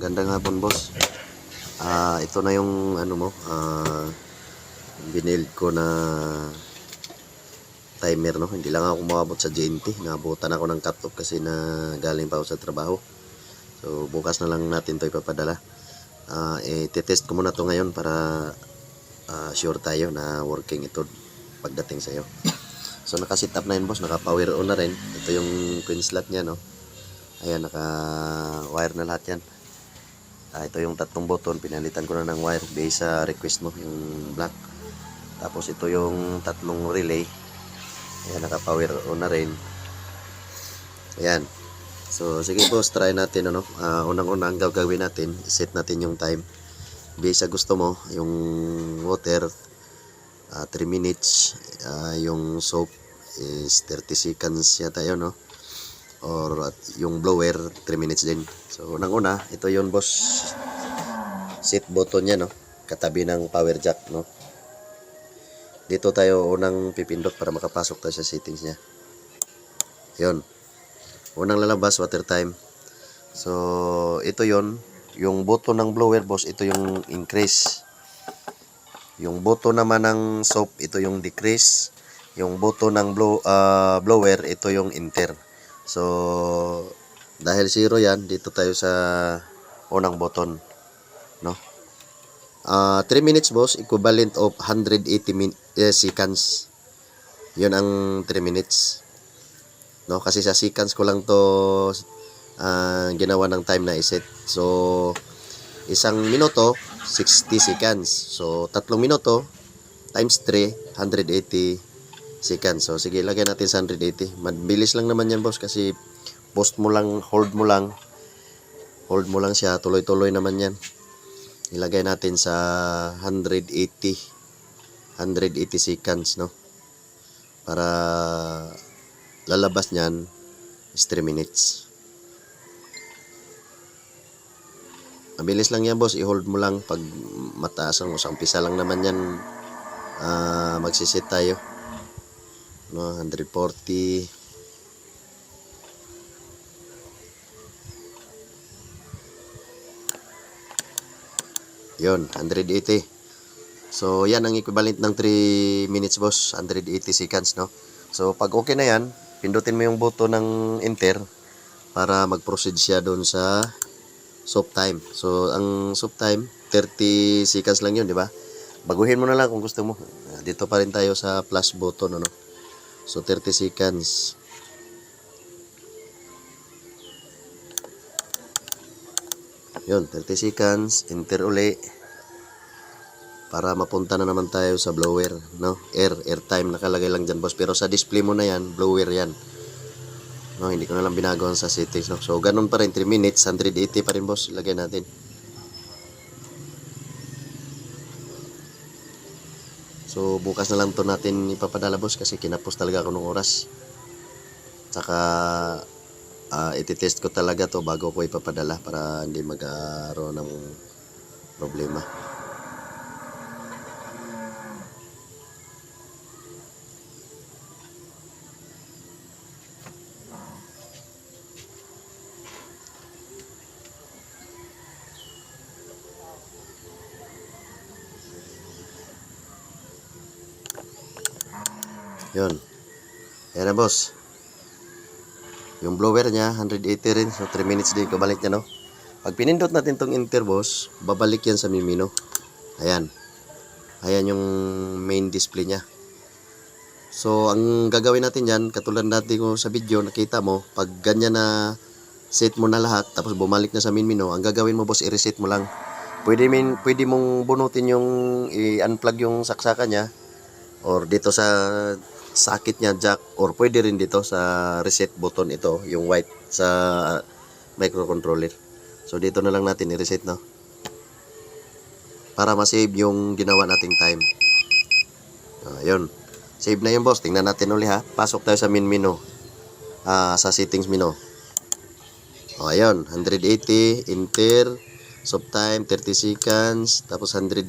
Gandang hapon, boss. Ito na yung ano mo, binild ko na timer, no. Hindi lang ako umabot sa GNT. Nabutan ako ng cut-off kasi na galing pa ako sa trabaho. So bukas na lang natin 'to ipapadala. I-test ko muna to ngayon para sure tayo na working ito pagdating sa iyo. So naka-set up na yun, boss. Naka-power on na rin. Ito yung queen slot niya, no. Ayan, naka-wire na lahat yan. Ito yung tatlong button, pinalitan ko na ng wire based sa request mo, yung black. Tapos ito yung tatlong relay. Ayan, naka-power on na rin. Ayan. So sige, boss, try natin ano. Unang-una ang gagawin natin, set natin yung time. Based sa gusto mo, yung water 3 minutes, yung soap is 30 seconds yata yun, no? Or yung blower 3 minutes din. So unang-una, ito yun, boss, set button niya, no, katabi ng power jack, no. Dito tayo unang pipindot para makapasok tayo sa settings niya. Yun, unang lalabas, water time. So ito yun, yung button ng blower, boss, ito yung increase. Yung button naman ng soap, ito yung decrease. Yung button ng blower, ito yung enter. So dahil 0 yan, dito tayo sa unang button, no. 3 minutes, boss, equivalent of 180 seconds. Yun ang 3 minutes, no, kasi sa seconds ko lang to ginawa ng time na iset. So isang minuto 60 seconds. So 3 minuto times 3, 180 seconds. So sige, lagyan natin sa 180. Mabilis lang naman yan, boss, kasi post mo lang, hold mo lang siya, tuloy-tuloy naman yan. Ilagay natin sa 180 seconds, no, para lalabas niyan is 3 minutes. Mabilis lang yan, boss, i-hold mo lang. Pag mataas ang umpisa lang naman yan, magsisit tayo, no, 140. Yun, 180. So yan ang equivalent ng 3 minutes, boss, 180 seconds, no. So pag okay na yan, pindutin mo yung button ng enter para mag-proceed siya doon sa soap time. So ang soap time 30 seconds lang yun, di ba? Baguhin mo na lang kung gusto mo. Dito pa rin tayo sa plus button, ano. So 30 seconds. Yun, 30 seconds, enter uli para mapunta na naman tayo sa blower, no. Air time nakalagay lang dyan, boss, pero sa display mo na yan, blower yan, no. Hindi ko na lang binagawan sa settings, no. So ganun pa rin, 3 minutes, 180 pa rin, boss. Lagay natin. So bukas na lang to natin ipapadala, boss, kasi kinapos talaga ako ng oras. Saka ititest ko talaga to bago ko ipapadala para hindi magkaroon ng problema. Yun. Ayan na, boss. Yung blower niya, 180 rin. So 3 minutes din kabalik niya, no. Pag pinindot natin tong enter, boss, babalik yan sa menu. Ayan. Ayan yung main display niya. So ang gagawin natin yan, katulad natin ko sa video, nakita mo, pag ganyan na set mo na lahat, tapos bumalik na sa main menu, ang gagawin mo, boss, i-reset mo lang. Pwede mong bunutin yung i-unplug yung saksakan niya, or dito sa socket niya, jack, or pwede rin dito sa reset button, ito yung white sa microcontroller. So dito na lang natin i-reset, no, para ma-save yung ginawa nating time. Yun, save na yun, boss. Tingnan natin uli, ha. Pasok tayo sa main menu, sa settings menu. Ayun, 180, enter, soap time 30 seconds, tapos 180